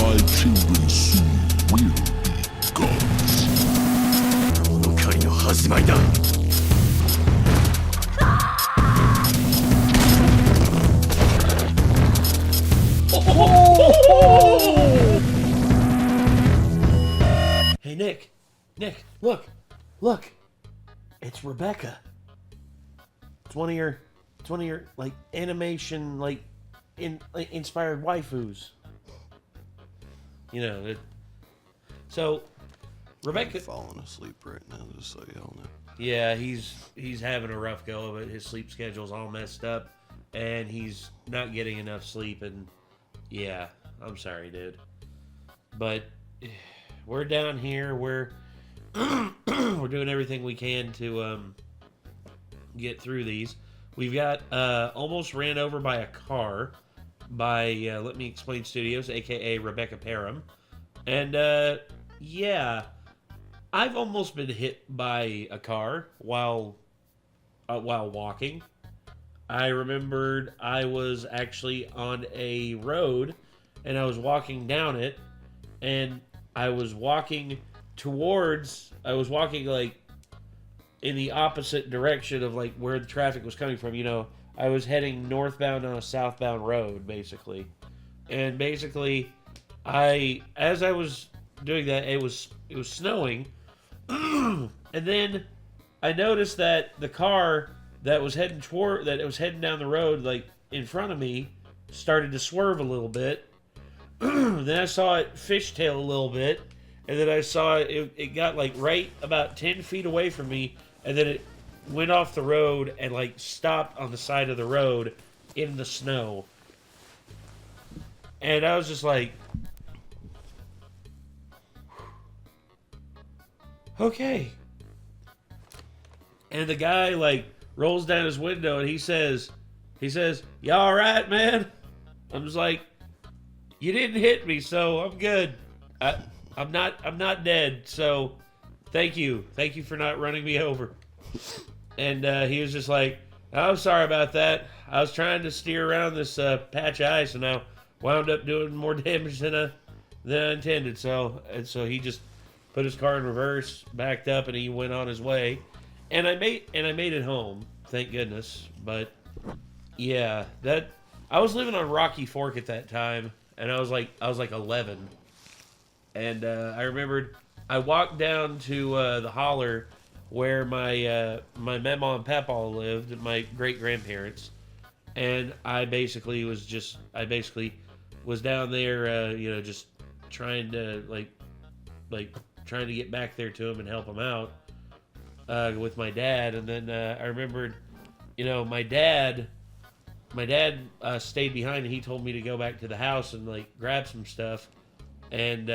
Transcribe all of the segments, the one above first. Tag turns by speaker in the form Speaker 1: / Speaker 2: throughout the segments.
Speaker 1: My children soon will be gods. この狩りの始まりだ。
Speaker 2: Hey, Nick, look, it's Rebecca. It's one of your like animation inspired waifus. You know, so Rebecca.
Speaker 3: I'm falling asleep right now, just so y'all know.
Speaker 2: Yeah, he's having a rough go of it. His sleep schedule's all messed up, and he's not getting enough sleep. And yeah, I'm sorry, dude, but we're down here. We're we're doing everything we can to get through these. We've got almost ran over by a car by Let Me Explain Studios, aka Rebecca Parham, and yeah, I've almost been hit by a car while walking. I remembered I was actually on a road and I was walking down it, and I was walking like in the opposite direction of like where the traffic was coming from. You know, I was heading northbound on a southbound road, basically. And basically, as I was doing that, it was snowing. And then I noticed that the car that was heading down the road, like in front of me, started to swerve a little bit. Then I saw it fishtail a little bit, and then I saw it got like right about 10 feet away from me, and then it went off the road and like stopped on the side of the road in the snow. And I was just like, okay. And the guy like rolls down his window and he says, "You all right, man?" I'm just like, "You didn't hit me, so I'm good. I'm not dead. So thank you for not running me over." And he was just like, "Oh, I'm sorry about that. I was trying to steer around this patch of ice, and I wound up doing more damage than I intended." So he just put his car in reverse, backed up, and he went on his way. And I made it home, thank goodness. But yeah, I was living on Rocky Fork at that time, and I was like 11. And I remembered I walked down to the holler where my mama and papa lived, my great grandparents, and I basically was down there, just trying to trying to get back there to him and help him out with my dad. And then I remembered, my dad stayed behind, and he told me to go back to the house and like grab some stuff. And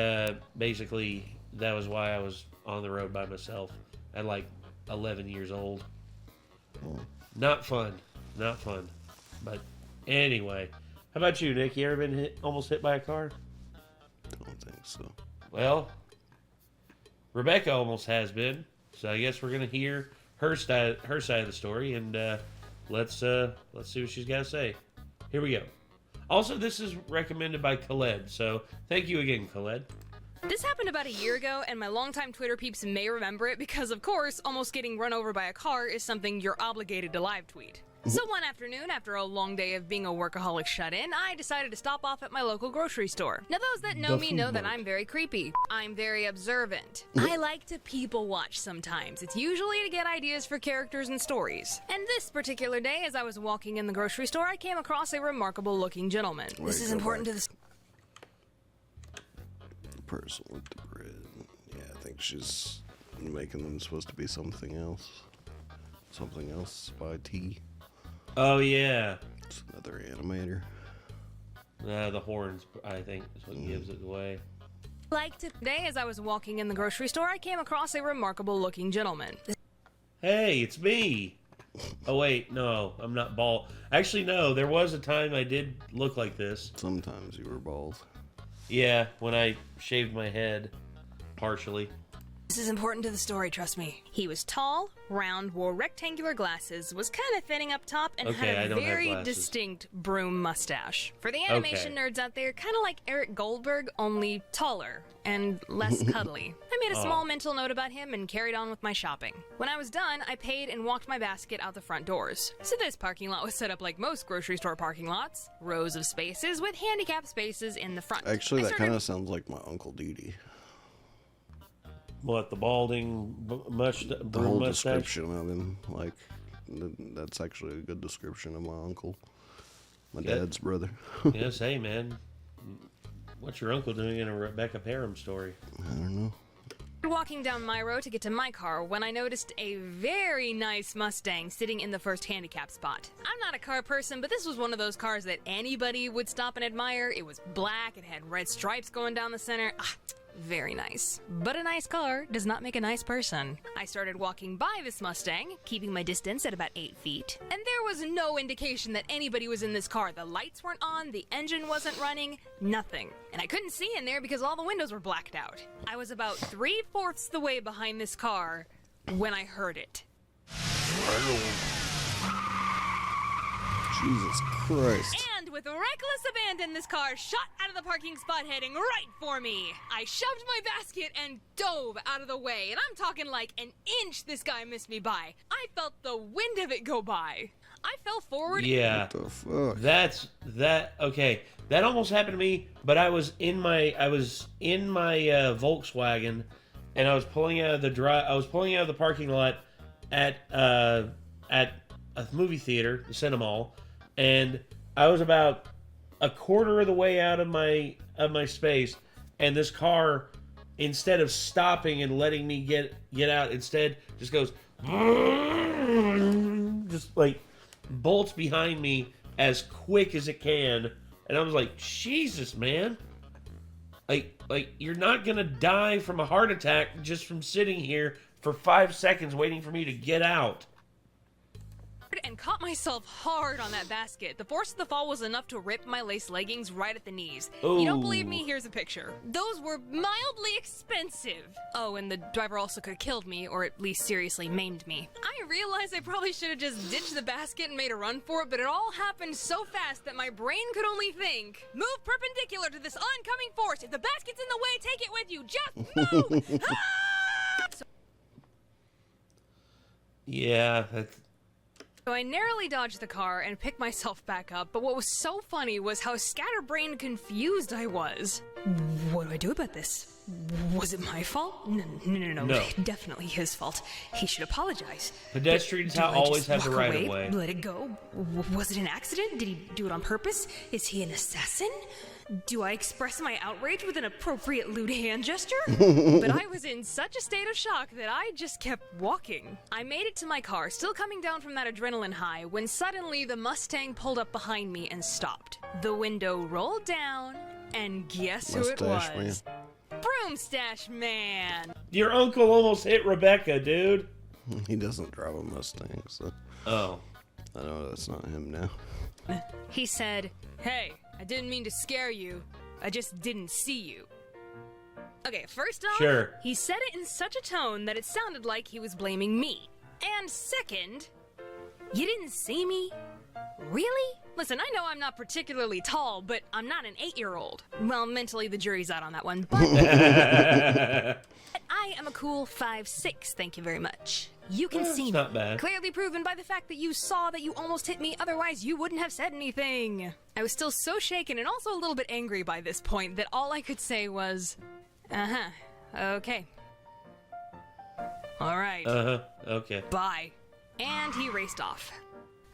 Speaker 2: basically, that was why I was on the road by myself at like 11 years old. Not fun. But anyway, how about you, Nick? You ever been almost hit by a car?
Speaker 3: Don't think so.
Speaker 2: Well, Rebecca almost has been. So I guess we're gonna hear her side of the story, and let's see what she's got to say. Here we go. Also, this is recommended by Khaled, so thank you again, Khaled.
Speaker 4: This happened about a year ago, and my longtime Twitter peeps may remember it because, of course, almost getting run over by a car is something you're obligated to live tweet. So one afternoon, after a long day of being a workaholic shut-in, I decided to stop off at my local grocery store. Now, those that know me know that I'm very creepy. I'm very observant. I like to people watch sometimes. It's usually to get ideas for characters and stories. And this particular day, as I was walking in the grocery store, I came across a remarkable-looking gentleman. This is important to the...
Speaker 3: Person with the bread. Yeah, I think she's making them supposed to be something else. Something else by T.
Speaker 2: Oh, yeah.
Speaker 3: It's another animator.
Speaker 2: The horns, I think, is what gives it away.
Speaker 4: Like today, as I was walking in the grocery store, I came across a remarkable-looking gentleman.
Speaker 2: Hey, it's me. Oh, wait, no, I'm not bald. Actually, no, there was a time I did look like this.
Speaker 3: Sometimes you were bald.
Speaker 2: Yeah, when I shaved my head, partially.
Speaker 4: This is important to the story, trust me. He was tall, round, wore rectangular glasses, was kind of thinning up top, and
Speaker 2: Okay, I
Speaker 4: had a
Speaker 2: don't have
Speaker 4: very
Speaker 2: glasses.
Speaker 4: distinct broom mustache. For the animation nerds out there, kind of like Eric Goldberg, only taller and less cuddly. I made a small mental note about him and carried on with my shopping. When I was done, I paid and walked my basket out the front doors. So this parking lot was set up like most grocery store parking lots. Rows of spaces with handicap spaces in the front.
Speaker 3: Actually,
Speaker 4: I
Speaker 3: that kind of sounds like my Uncle Didi.
Speaker 2: What, the balding
Speaker 3: The whole description of him, like, that's actually a good description of my uncle. My dad's brother.
Speaker 2: Yes, hey, man. What's your uncle doing in a Rebecca Parham story?
Speaker 3: I don't know.
Speaker 4: Walking down my row to get to my car when I noticed a very nice Mustang sitting in the first handicap spot. I'm not a car person, but this was one of those cars that anybody would stop and admire. It was black, it had red stripes going down the center. Very nice. But a nice car does not make a nice person. I started walking by this Mustang, keeping my distance at about 8 feet, and there was no indication that anybody was in this car. The lights weren't on, the engine wasn't running, nothing. And I couldn't see in there because all the windows were blacked out. I was about 3/4 the way behind this car when I heard it.
Speaker 3: Jesus Christ.
Speaker 4: And with reckless abandon, this car shot out of the parking spot heading right for me. I shoved my basket and dove out of the way, and I'm talking like an inch this guy missed me by. I felt the wind of it go by. I fell forward.
Speaker 2: Yeah.
Speaker 3: What the fuck?
Speaker 2: Okay. That almost happened to me, but I was in my Volkswagen, and I was pulling out of the parking lot at a movie theater, the Cinemall, and I was about a quarter of the way out of my space, and this car, instead of stopping and letting me get out, instead just goes just like bolts behind me as quick as it can, and I was like, Jesus, man. Like you're not gonna die from a heart attack just from sitting here for 5 seconds waiting for me to get out.
Speaker 4: And caught myself hard on that basket. The force of the fall was enough to rip my lace leggings right at the knees. You don't believe me? Here's a picture. Those were mildly expensive. Oh, and the driver also could have killed me, or at least seriously maimed me. I realized I probably should have just ditched the basket and made a run for it, but it all happened so fast that my brain could only think, move perpendicular to this oncoming force. If the basket's in the way, take it with you. Just move!
Speaker 2: Yeah, that's...
Speaker 4: So I narrowly dodged the car and picked myself back up, but what was so funny was how scatterbrained confused I was. What do I do about this? Was it my fault? No. Definitely his fault. He should apologize.
Speaker 2: Pedestrians
Speaker 4: Do I
Speaker 2: always
Speaker 4: just
Speaker 2: have the
Speaker 4: walk
Speaker 2: right
Speaker 4: away,
Speaker 2: of way.
Speaker 4: Let it go? Was it an accident? Did he do it on purpose? Is he an assassin? Do I express my outrage with an appropriate lewd hand gesture? But I was in such a state of shock that I just kept walking. I made it to my car, still coming down from that adrenaline high, when suddenly the Mustang pulled up behind me and stopped. The window rolled down, and guess who it
Speaker 3: Mustache
Speaker 4: was? Broomstache Man!
Speaker 2: Your uncle almost hit Rebecca, dude.
Speaker 3: He doesn't drive a Mustang, so
Speaker 2: Oh.
Speaker 3: I know that's not him now.
Speaker 4: He said, "Hey, I didn't mean to scare you. I just didn't see you." Okay, first off,
Speaker 2: Sure.
Speaker 4: he said it in such a tone that it sounded like he was blaming me. And second, you didn't see me? Really? Listen, I know I'm not particularly tall, but I'm not an 8-year-old. Well, mentally the jury's out on that one, but I am a cool 5'6", thank you very much. You can see me.
Speaker 2: not bad.
Speaker 4: Clearly proven by the fact that you saw that you almost hit me, otherwise you wouldn't have said anything. I was still so shaken and also a little bit angry by this point that all I could say was, okay. Alright.
Speaker 2: Okay.
Speaker 4: Bye. And he raced off.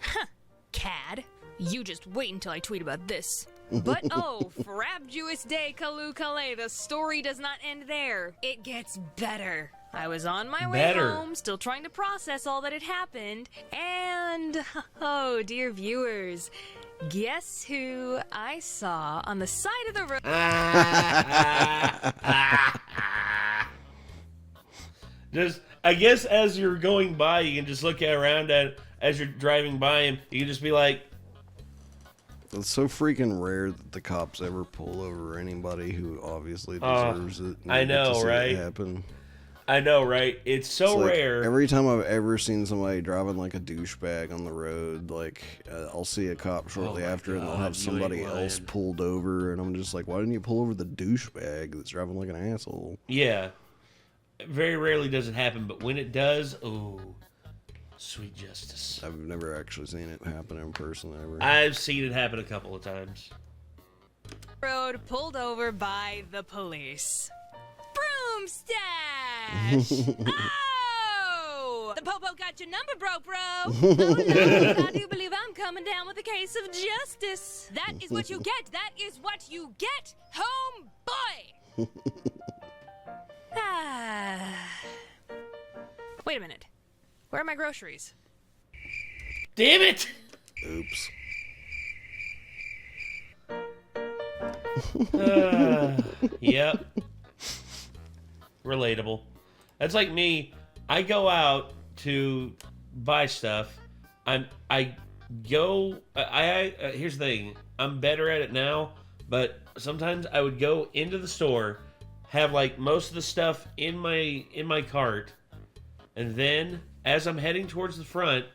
Speaker 4: Huh, cad. You just wait until I tweet about this. But oh, frabjous day, Kalu Kale, the story does not end there. It gets better. I was on my way home, still trying to process all that had happened, and oh, dear viewers, guess who I saw on the side of the road?
Speaker 2: Just, I guess as you're going by, you can just look around at as you're driving by him. You can just be like,
Speaker 3: It's so freaking rare that the cops ever pull over anybody who obviously deserves it.
Speaker 2: I know,
Speaker 3: get to see it
Speaker 2: right?
Speaker 3: happen.
Speaker 2: I know, right? It's so
Speaker 3: It's like,
Speaker 2: rare.
Speaker 3: every time I've ever seen somebody driving like a douchebag on the road, like I'll see a cop shortly
Speaker 2: Oh my
Speaker 3: after, and they'll
Speaker 2: God,
Speaker 3: have
Speaker 2: you ain't
Speaker 3: somebody else
Speaker 2: lying.
Speaker 3: pulled over, and I'm just like, why didn't you pull over the douchebag that's driving like an asshole?
Speaker 2: Yeah. Very rarely does it happen, but when it does, oh, sweet justice.
Speaker 3: I've never actually seen it happen in person ever.
Speaker 2: I've seen it happen a couple of times.
Speaker 4: Road pulled over by the police. Broom stash! Oh! The popo got your number, bro. Oh, Lord, I do believe I'm coming down with a case of justice. That is what you get. That is what you get, homeboy! Wait a minute. Where are my groceries?
Speaker 2: Damn it!
Speaker 3: Oops.
Speaker 2: Yep. Relatable. That's like me. I go out to buy stuff. Here's the thing. I'm better at it now, but sometimes I would go into the store, have like most of the stuff in my cart, and then as I'm heading towards the front,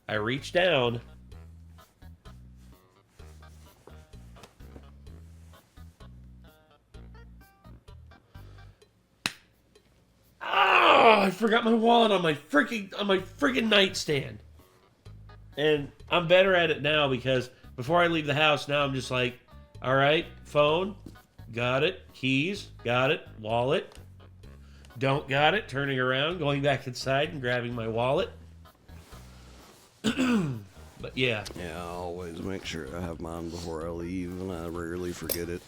Speaker 2: I reach down. Oh, I forgot my wallet on my freaking nightstand. And I'm better at it now because before I leave the house, now I'm just like, all right, phone, got it, keys, got it, wallet, don't got it, turning around, going back inside and grabbing my wallet. But yeah.
Speaker 3: Yeah, I always make sure I have mine before I leave, and I rarely forget it.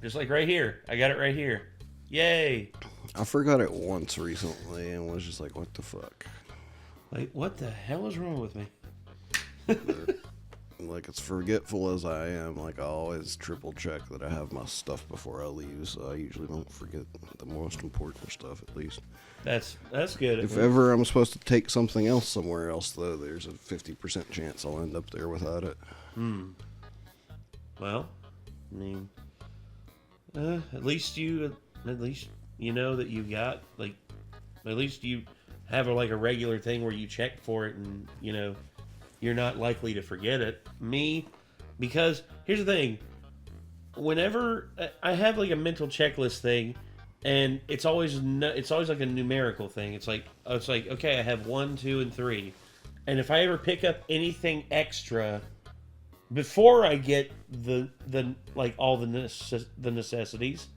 Speaker 2: Just like right here. I got it right here. Yay.
Speaker 3: I forgot it once recently and was just like, what the fuck?
Speaker 2: Like, what the hell is wrong with me?
Speaker 3: Like, as forgetful as I am, like, I always triple check that I have my stuff before I leave, so I usually don't forget the most important stuff, at least.
Speaker 2: That's good.
Speaker 3: If ever I'm supposed to take something else somewhere else, though, there's a 50% chance I'll end up there without it.
Speaker 2: Well, I mean, at least you know that you got, like, at least you have a regular thing where you check for it and, you know, you're not likely to forget it. Me, because here's the thing. Whenever I have like a mental checklist thing, and it's always like a numerical thing. It's like okay, I have 1, 2, and 3, and if I ever pick up anything extra before I get the like all the necessities,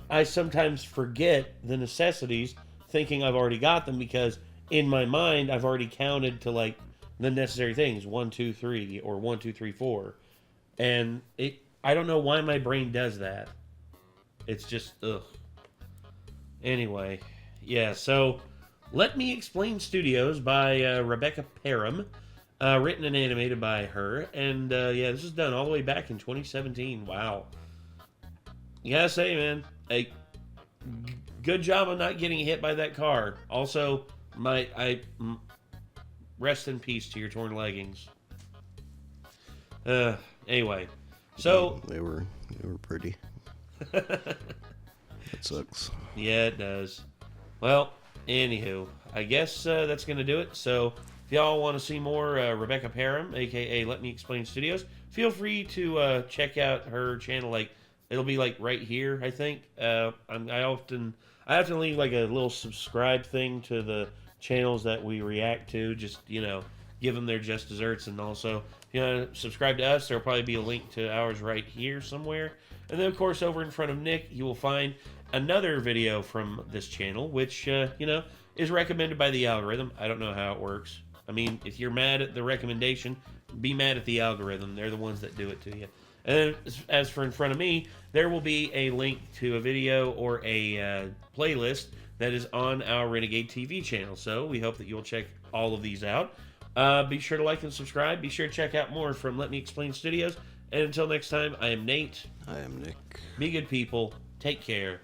Speaker 2: I sometimes forget the necessities, thinking I've already got them because in my mind I've already counted to like the necessary things 1, 2, 3 or 1, 2, 3, 4, and I don't know why my brain does that. It's just ugh. Anyway, yeah. So, Let Me Explain Studios by Rebecca Parham, written and animated by her, and yeah, this was done all the way back in 2017. Wow. You gotta say, man, good job on not getting hit by that car. Also, rest in peace to your torn leggings. Anyway, so
Speaker 3: They were pretty. That sucks.
Speaker 2: yeah, it does. Well, anywho, I guess that's gonna do it. So, if y'all want to see more Rebecca Parham, aka Let Me Explain Studios, feel free to check out her channel. Like, it'll be like right here, I think. I often leave like a little subscribe thing to the channels that we react to, just, you know, give them their just desserts. And also, if you know, subscribe to us, there'll probably be a link to ours right here somewhere. And then, of course, over in front of Nick, you will find another video from this channel, which, you know, is recommended by the algorithm. I don't know how it works. I mean, if you're mad at the recommendation, be mad at the algorithm. They're the ones that do it to you. And then, as for in front of me, there will be a link to a video or a playlist that is on our Renegade TV channel. So we hope that you'll check all of these out. Be sure to like and subscribe. Be sure to check out more from Let Me Explain Studios. And until next time, I am Nate.
Speaker 3: I am Nick.
Speaker 2: Be good people. Take care.